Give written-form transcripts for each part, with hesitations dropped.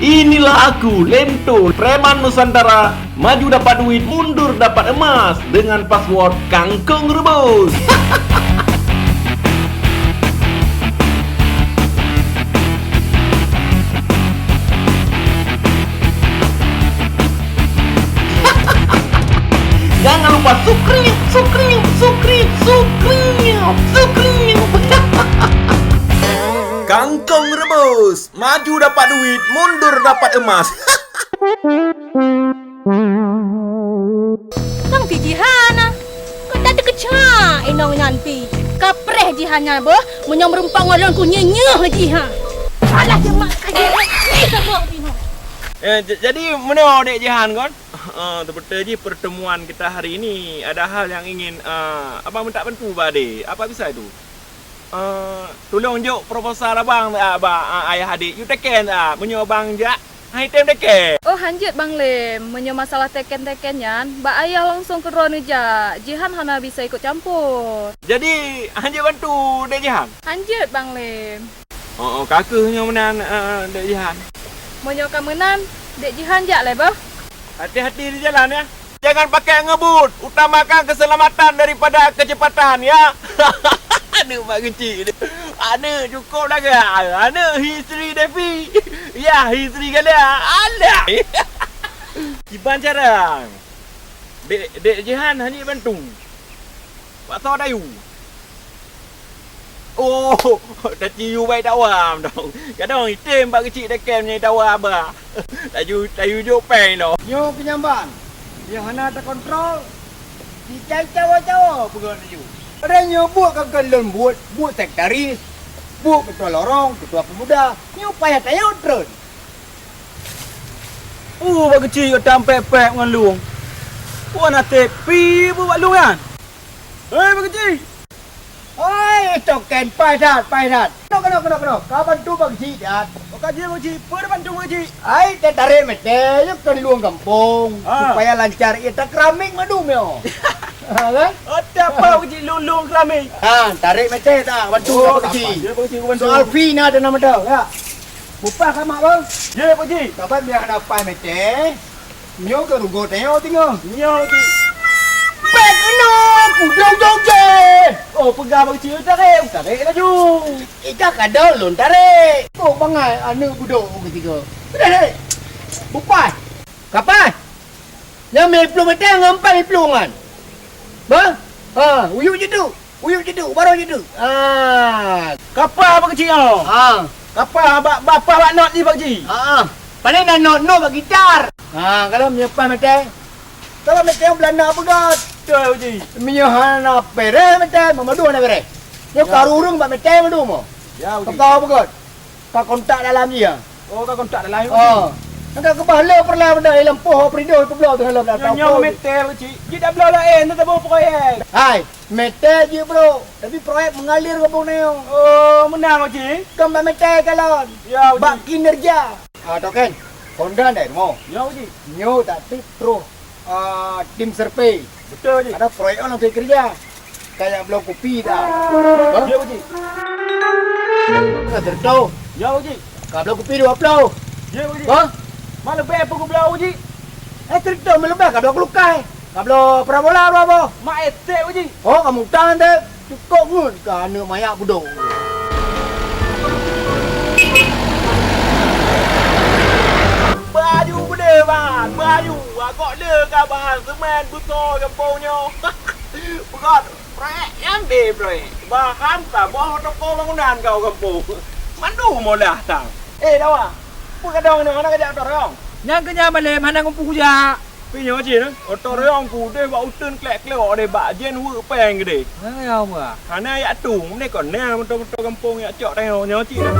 Inilah aku, Lento, preman Nusantara, maju dapat duit, mundur dapat emas, dengan password Kangkung Rebus. Jangan lupa subscribe. Kangkung Rebus, maju dapat duit, mundur dapat emas. Nang pi jihana. Kau tak terkecak inong nanti. Kapreh jihana boh, menyom rempang orang ku nyenyeh jiha. Alah jemak kaje ni sama bino. Jadi mana dek Jihan kan? Betul je pertemuan kita hari ini ada hal yang ingin abang minta bantu bade. Apa bisa itu? Tolong juk proposal abang ayah adik. You teken menyo abang jak. Hai tem teken. Oh hanjut Bang Lem, menyo masalah teken-tekenyan, ba ayah langsung ke ruang aja. Jihan hana bisa ikut campur. Jadi hanjut bantu dek Jihan. Hanjut Bang Lem. Kakaknya menan dek Jihan. Menyo kamenan, dek Jihan jak le bah. Hati-hati di jalan ya. Jangan pakai ngebut. Utamakan keselamatan daripada kecepatan ya. Aduh Pak Kecil. Ada cukup dah ke? Ada history Devi. Ya, history kali. Ada. Kiban carang. Dek Jihan hanya bantu. Pak Saw Dayu. Oh, dah ciu baik dawam dong. Kadang item Pak Kecil dekem ni dawam bah. Dayu jopeng dong. Nyo penyamban. Yang hana terkontrol. Dicai cawa-cawa pegang you. Ada nyo buat kagak lembut, buat sektaris, buat ketua lorong, ketua pemuda. Nyo payah tayo terus. Pak Kecil kau tampek-pek dengan luang. Wah nak tepi buat luang kan? Hei Pak Kecil. Oi, token payah. Kena. Kapan tu Pak Kecil dah? Pak Kecil, pada bantu Pak Kecil. Ai, tarik mete, yuk ke luang kampung. Supaya lancar ia keramik madu meo. Kan? Ada apa Pak Kecil luang keramik? Tarik mete tak bantu Pak Kecil. Ya Pak Kecil bantu. Soal fee na ada nama dah, ya. Bupah kamak bang. Ya Pak Kecil. Kapan biar ada pay mete. Nyo ke rugo teo tinggal. Ya Pak Kecil. Back no, kudang jongje. Oh pegang Pak Kecil tarik laju. Ika kadal lon tarik. Oh bangai anu budok ketiga. Tarik. Bupai. Kapan? Yang me plung mete ngampai plungan. Ba? Uyuk je tu. Baru je tu. Kapal Pak Kecil. Kapal bapa awak not ni Pak Kecil. Paling nak not bagi gitar. Kalau menyepan mete. Kalau mete Belanda pegat. Betul Pak Kecil. Menyahana pere mete, memadu na pere. Yo karurung ba mete madu mo. Ya Pak Kecil. Kau pegat. Kau kontak dalam dia. Oh kau kontak dalam. Nak ke bahala perlah benda ilang poh prido ke belau tengah belau. Nyo mete Pak Kecil. Dia dah belau lain tak tahu proyek. Hai, mete je bro. Tapi proyek mengalir ke bawah neong. Oh menang Pak Kecil. Kau ba mete kalon. Ya Pak Bak Kecil. kinerja. Token. Honda dai mo. Ya Pak Kecil. Nyo tak tip pro. Tim survey. Betul Pak Kecil. Ada proyek orang tu kerja. Kayak belau kopi dah. Ya Pak Kecil. Tertahu. Ya Pak Kecil. Kau belau kopi dua belau. Ya Pak Kecil. Ha? Mana lebih apa kau belau Pak Kecil? Tertahu melebah kau belau kelukai. Kau belau prabola apa? Mak etek Pak Kecil. Oh, kamu tahan deh. Cukup pun. Kerana mayak budok. Baju benda bang, baju. Agak dia kan bahan semen besar kampungnya. Bukan, prek yang deh prek. Bahan tak, bahan toko bangunan kau kampung. Mandu molah tang. Dah. Apa kadang ni mana kerja orang? Yang kerja malam mana kumpul kerja? Punya macam ni, otor yang ku dia buat utun klek-klek dia bak jen work peng gede. Ya apa? Karena ya tu, ni kon ni motor-motor kampung ya cok dah nyoci dah.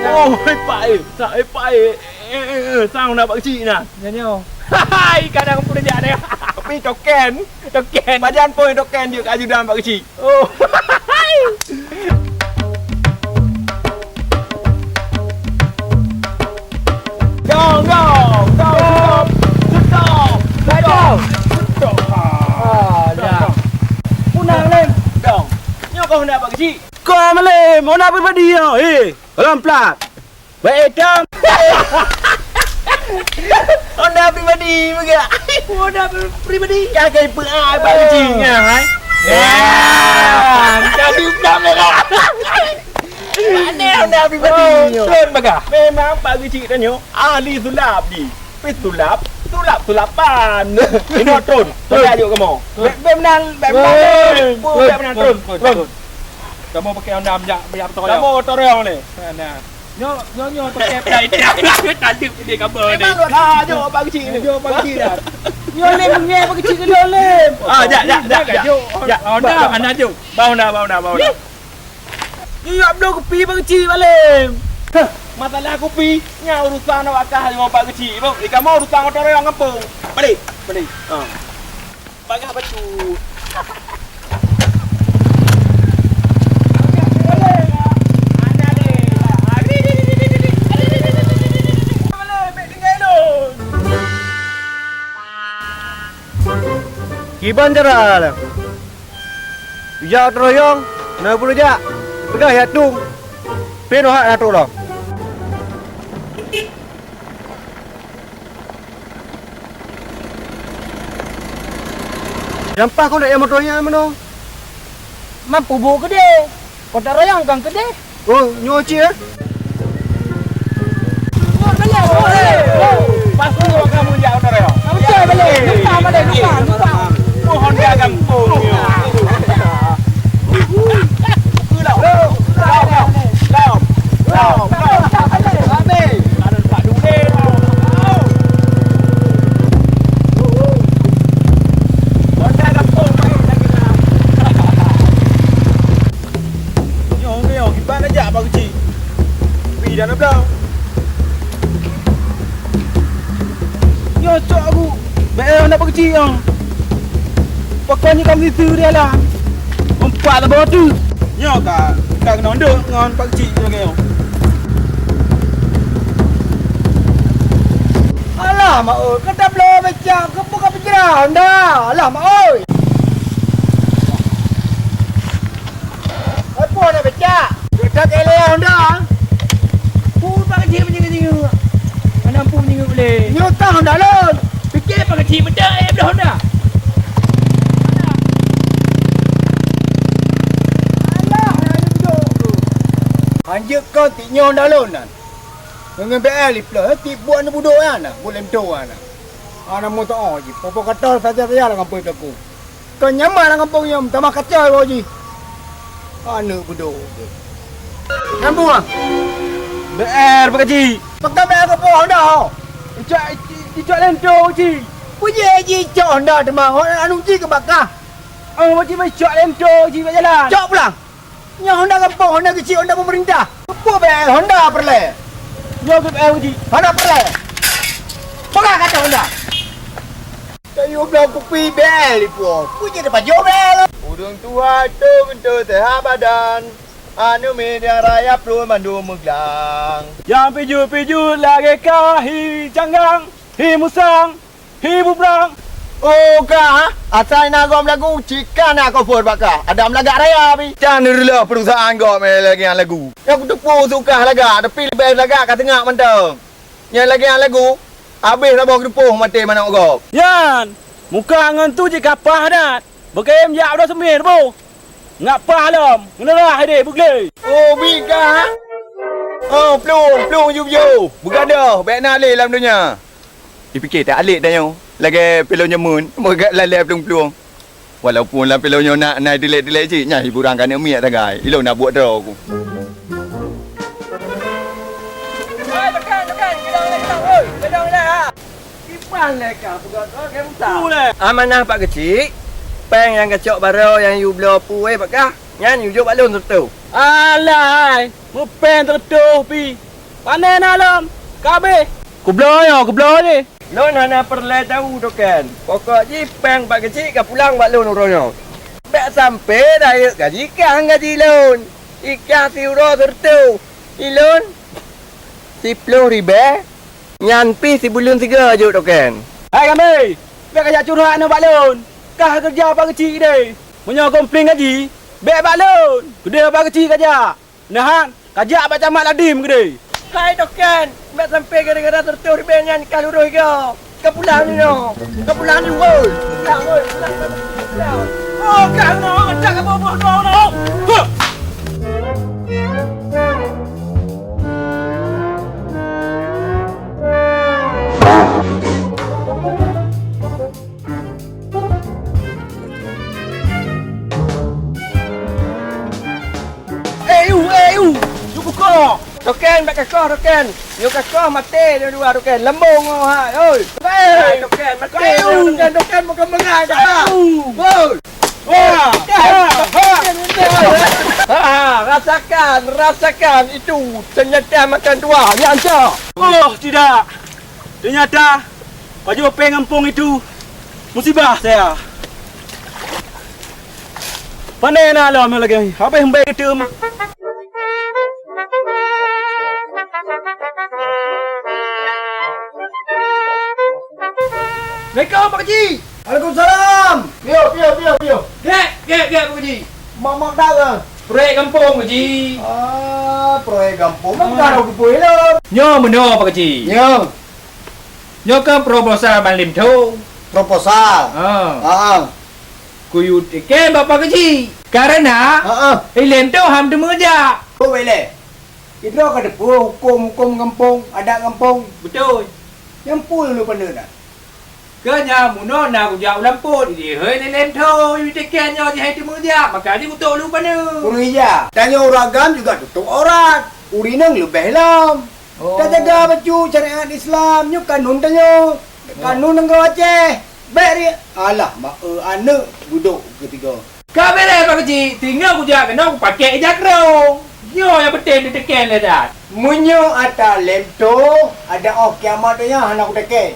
Oh, pak sang nak pak cik nah. Nyanyo. Hai, kadang aku dah dia. Tapi token. Badan pun token dia kat ajudan pak kecil. Oh. Go. Stop. Dah. Punang lem. Dong. Nyo kau nak pak kecil. Kau malam, mau nak pribadi ya? Kalau plat. Baik dam. Honda pribadi juga. Honda pribadi. Kakak perai Pak Kecil ngah hai. Jadi udam lah. Mana Honda pribadi? Turun bagah. Memang Pak Kecil tanya ahli sulap di. Sulap sulapan. Ini turun. Turun ajuk kamu. Benar. Turun. Kamu pakai Honda banyak betul. Kamu torong ni. Nah. Nyo pakai play dia. Tadi dia kabel ni. Memang luar ajuk Pak Kecil ni. Jom Pak Kecil dah. Nyo lem ngai Pak Kecil ke lem. Jak. Honda mana jom. Bau na. Nyo abdo kopi Pak Kecil balem. Masalah kopi, nya urusan awak kah dengan Pak Kecil. Bang, kamu urusan motor yang kampung. Balik. Ha. Bagah batu. Kiban cara. Bijak teroyong, nak perlu jak. Pegah ya tung. Peno hak natuk dah. Sampah kau nak yang motornya mana? Mampu bawa ke dia. Kau tak rayang kan ke dia? Oh, nyuci ya? Pasti kamu jak motor yang. Kamu cek balik. Lupa. Mohon dia kampung. Dah belau. Yo cok aku. Baik nak pergi yang. Pokoknya kamu itu dia lah. Empat lah bawa tu. Yo kak kena nduk dengan Pak Cik yo kau. Alah mak oi, kata belah macam ke bukan penjerah dah. Alah mak oi. Apa nak baca? Kita keleh dah. Pak Cik menyinggir-nyinggir. Mana pun menyinggir boleh. Nyutang dah lon. Fikir Pak Cik bedak bedah Honda. Anjir kau tik nyon dah lon kan. Dengan BL iplah tik buat nak buduk kan. Boleh mtu kan. Ana mo to je. Popo kata saja-saja lah kampung aku. Kau nyaman lah kampung nyom, tambah kacau kau je. Ana buduk. Kampung ah. BR Pak Cik. Pakai BL ke pohon dah. Cik lento Cik. Punya je cok dah demang. Anu ji ke bakah. Oh Pak Cik mai cik lento Cik kat jalan. Cok pula. Nya Honda kampung, Honda kecil, Honda pemerintah. Apa BL Honda perle? Yo ke BR Pak Cik. Honda perle. Pakai kata Honda. Kayu belah kopi BL pun. Punya depan jo BL. Udung tua tu bentuk sehat badan. Anu media raya perlu mandu meglang. Yang piju lagi kahi janggang, hi musang, hi bubrang. Oh kah? Asal nak gom lagu cikan nak kau for bakah. Ada melagak raya bi. Jangan dulu perusahaan gom lagi yang lagu. Yang tepu suka lagak, tapi lebih lagak kat tengah mantap. Yang lagi yang lagu, habis lah bawa kedupuh mati mana gom. Yan, muka ngan tu je kapah dah. Bekem jak dah semir bu. Ngapa halam? Ngelah dia bugle. Oh bika. Oh pelung you. Bukan dah, baik nak alih dalam dunia. Dipikir tak alik dah yo. Lagi pelonnya mun, moga lalai pelung-pelung. Walaupun lah pelonnya nak naik delek-delek cik, nya hiburan kan mi tak gai. Ilo nak buat draw aku. Oi, tekan. Gedang dah. Kipan leka bukan kau kamu tahu. Boleh. Amanah Pak Kecil. Peng yang kacok barau yang you blow pu pakah. Nyan you jok balon tu. Alai, mu pen tertuh pi. Panen alam. Kabe. Ku blow ni. Lon hana perle tahu tu kan. Pokok ji peng Pak Kecil ke pulang bak lon uronyo. Tak sampai dah gaji kan gaji lon. Ikan siuro tertu. Ilon 10 ribu. Nyan pi si bulun 3 je tu kan. Hai kami. Biar kajak curhat nak balon. Kah kerja Pak Kecil ni. Punya komplain gaji. Bek balon. Kedai Pak Kecil kajak. Nahan. Kajak Pak Camat Ladim kedai. Hai token, mak sampai gara-gara tertur benyan kaluroi kau. Kau pulang ni no. Kau pulang ni woi. Pulang woi. Pulang. Oh, kau no, jangan bobo no. Cukup kau. Token, mak kau token. Yo kau mati dia dua token. Lembung kau ha. Oi. Hei, token, mati. Token bukan mengai dah. Oi. Wah. Rasakan itu ternyata makan dua. Ni anda. Oh, tidak. Ternyata baju pengampung itu musibah saya. Pandai nak lah lagi. Apa yang baik itu? Assalamualaikum Pak Haji. Waalaikumsalam. Pio. Gek Pak Haji. Mak dah ke? Proyek kampung Pak Haji. Proyek kampung. Mak dah ke boleh lah. Nyo meno Pak Haji. Nyo kan proposal balim tu. Proposal. Kuyu teken Bapak Haji. Karena lem tu ham temu je. Oh boleh. Itu kan ada hukum kampung, adat kampung. Betul. Yang pul lu benda dah. Kanya muno na ku jauh lamput di hei lem tu. You teken nyo di hai temu je. Maka dia betul lu mana. Kurang hija. Tanya oragam juga tutup aurat. Urinang lebih lam. Kita jaga baju syariat Islam. Nyu kanun tanya. Kanun negara Aceh. Baik dia. Alah, mak anak duduk ketiga. Kau boleh Pak Haji. Tinggal ku jaga kena ku pakai jakrong. Nyo yang betul di teken le dah. Munyo ada lem tu, ada kiamat dia hana aku teken.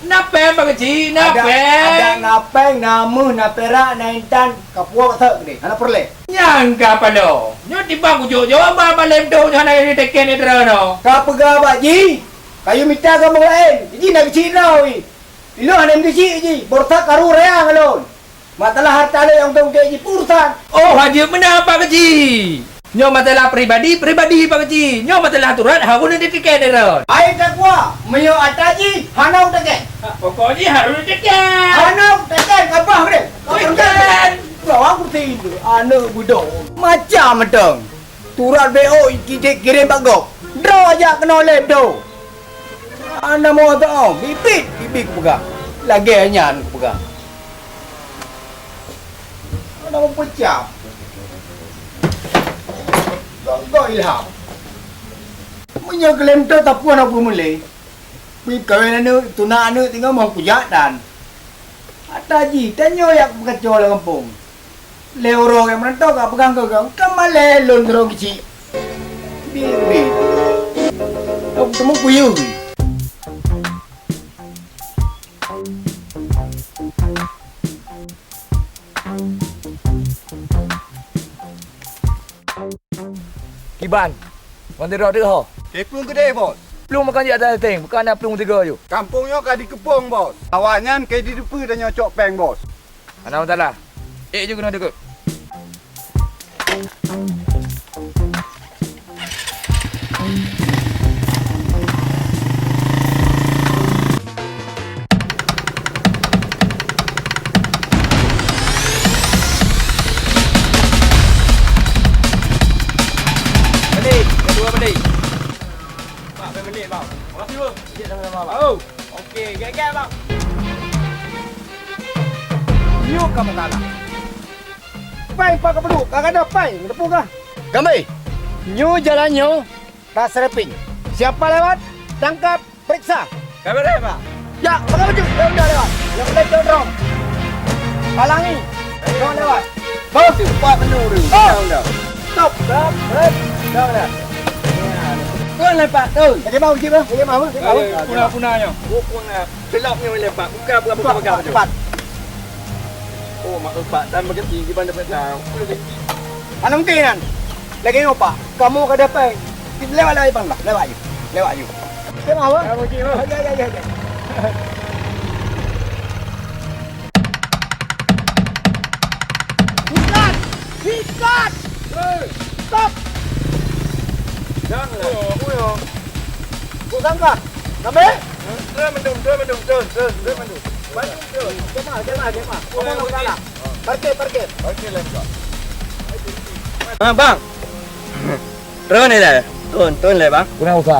Napem Pak Haji, Ada napem. napeng, namu, napera, naintan, kapua tak ni. Hana perle. Nyangka apa lo? Nyo tiba ku jawab apa lem tu nyo nak di teken ni terano. Kau pegah baji. Kayu minta kamu lain. Jadi nak kecil now ni. Ilo hana kecil je. Bortak karu reang alon. Matalah harta le yang tong je pursan. Oh, Haji benar Pak Haji. Nyo masalah pribadi Pak Haji. Nyo masalah aturan harus di teken ni terano. Ai takwa, menyo ataji, hana teken. Pokoknya harus di teken. Hana teken apa dia? Teken. Kau aku tidur. Anak budak. Macam dong. Turat BO kita kirim bagok. Draw aja kena lem tu. Anda mau tahu? Bibit ku pegang. Lagi hanya ku pegang. Anda mau pecah. Gak ilham. Punya klaim tu tak puan aku mulai. Pi kawin anu, tuna anu tinggal mau kujak dan. Ataji, tanyo yak kacau lah kampung. Leuro yang menentok gak pegang kau. Kamale londro kecil. Bibit. Aku temu kuyuh. Kiban, mana dia ada ho? Kepung gede bos. Pelung makan je atas teng, bukan ada pelung tiga je. Kampungnya kadi kepung bos. Awaknya ke di depan dan nyocok peng bos. Ana masalah. Je kena dekat. Okey, gek bang. Nyo kamu kalah. Pai pak perlu. Kagak ada pai. Depu kah? Gambai. Nyo jalannya tak sereping. Siapa lewat? Tangkap, periksa. Kamera pak. Ya, pakai baju. Dia udah lewat. Yang lain dia dorong. Halangi. Jangan lewat. Bos, buat penuh tu. Stop. Stop. Dah dah. Tuan lepak tu. Lagi mau je bang. Lagi mau. Punah-punahnya. Pokoknya gelapnya lepak. Buka. Cepat. Oh, mak lepak dan berkeci di bandar petang. Mana mungkin kan? Lagi ngopak. Kamu ke depan. Lewat bang. Lewat je. Lagi mau bang. Kamu kira. Ya. Ikat! Stop! Jangan. Kau sangka? Nabe? Dua mendung. Bantu terus. Jemaah. Kau mau salah. Parkir. Okey, let's go. Bang. Turun ni dah. Turun lah bang. Kuna usaha.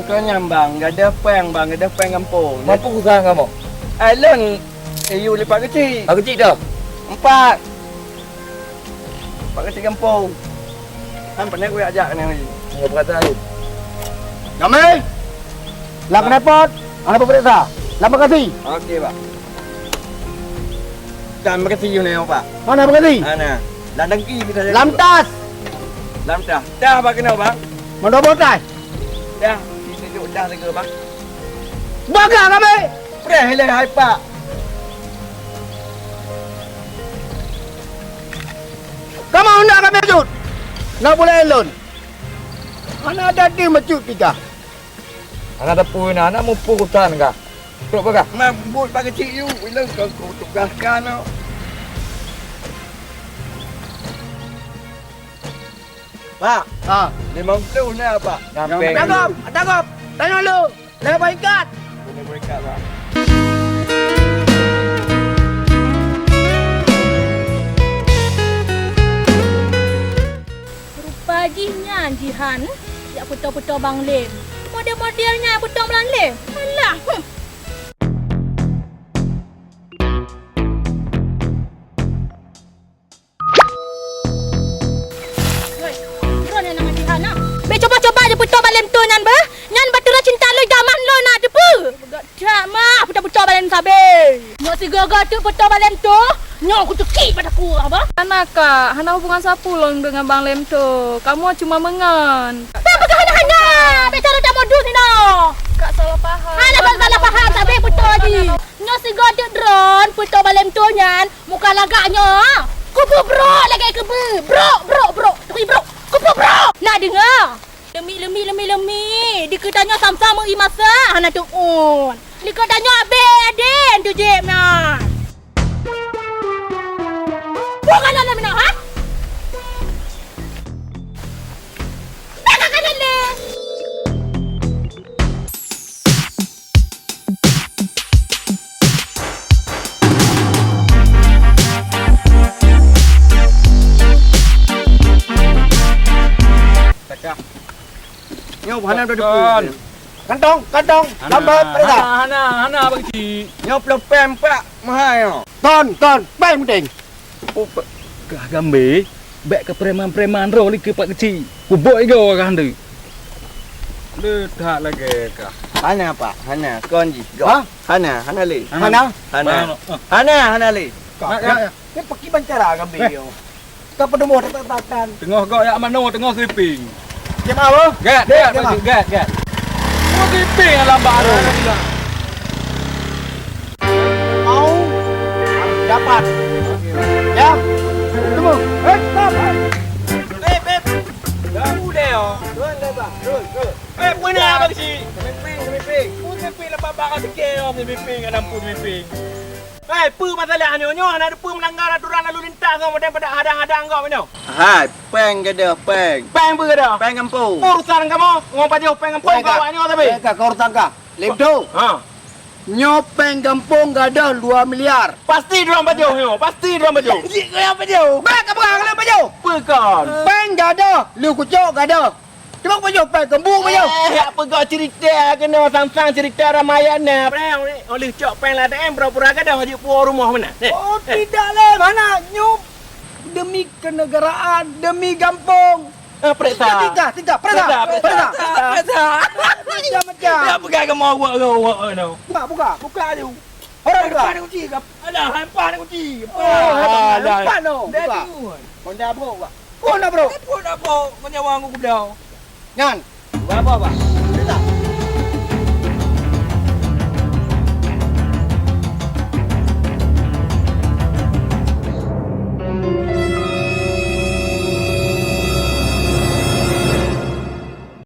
Kau nyambang, gak ada peng bang, gak ada peng kampung. Mampu usaha kamu? Alon, you lipat kecil. Aku cik dah. 4 kecil kampung. Kan pernah aku ajak ni lagi. Enggak berkata lagi. Kami. Lah kenapa? Apa perintah? Lama kasih. Okey pak. Dan makasih you ni pak. Mana kasih? Ana. Landang ki kita jadi. Lamtas. Lam dah. Dah apa kena bang? Mana botai? Dah. Kita duduk dah segera bang. Baga kami. Preh le hai pak. Kamu nak kami cut? Nak boleh elon? Mana ada di mecut kita? Anak tepui nak anak mampu usaha enggak? Teruk bagah. Mabut pak kecil you. Bila kau tugaskan tau. Pak, Ha. 50 ni apa? Nyampe. Tangkap. Tanya lu. Lepas ikat. Boleh berikat pak. Rupajinya jihan. Ya putar-putar Bang Lim. Model-modelnya putar Bang Lim. Alah. Drone yang nama jihan ah. Be coba-coba je putar Bang Lim tu nyan ba. Nyan batura cinta lu zaman lu nak de pu. Gak mah putar-putar Bang Lim sabe. Nyok si gaga tu putar Bang Lim tu. Nyok aku teki padaku apa? Kak, hana hubungan sapu long dengan Bang Lem tu. Kamu cuma mengan. Tak pakai hanya-hanya. Bicara tak modus ni no. Kak salah faham. Ada bang salah faham sampai betul lagi. Nyo si godek drone putar balem tu nyan. Muka lagaknya. Kupu bro lagi kebe. Bro. Tapi bro. Kupu bro. Nak dengar? Lemi. Diketanya sama-sama imasa. Hana tu on. Diketanya aden tu jem na. Bukan nak minat ha? Baka kanan le. Takah. Nyo hana dah depan. Kantong. Lambat perintah. Hana apa kecil? Nyo pelopem pak. Mahal yo. Ton. Baik penting. Oh, kah gambe. Baik ke preman-preman roh li ke pak kecil. Ku boy go kan tu. Le tak lagi kah. Hana pak. Hana konji. Ha? Hana le. Mana? Hana le. Ya. Ni pakai bancara kami yo. Kau pedemo tak. Tengah kau yak mano tengah sleeping. Jem apa? Gat. Tengah sleeping alam baru. Mau dapat. Ya. Tunggu. Stop. Beb. Udah yo. Turun dah bang. Turun. Punya apa kecil? Mimpi. Mimpi lepas bakal sikit om mimpi kan lampu mimpi. Pu masalah nyo ana ada pu melanggar aturan lalu lintas kau daripada hadang-hadang kau nyo. Hai, peng gede peng. Peng pu gede. Peng kampung. Urusan kamu ngomong jauh peng kampung kau nyo tapi. Kau tangka. Lemdo. Ha. Nyopeng kampung gadah 2 miliar. Pasti dorang baju nyo, pasti dorang baju. Kau yang baju. Baik apa kau baju? Pu kon. Peng gadah, lu kucuk gadah. Cuma baju peng kampung baju. Apa kau cerita kena sang-sang cerita Ramayana. Oleh cok peng lah dem pura-pura gadah haji puas rumah mana. Oh tidaklah mana nyop demi kenegaraan, demi kampung. Periksa. Tiga. Perintah. Macam. Ya pegang ke mau buat kau no. Buka tu. Orang buka. kunci kap. Alah, hampa ni kunci. Buka no. Buka. Honda bro. Honda bro. Pun apa? Menyawa aku belau. Nyan. Berapa, Pak?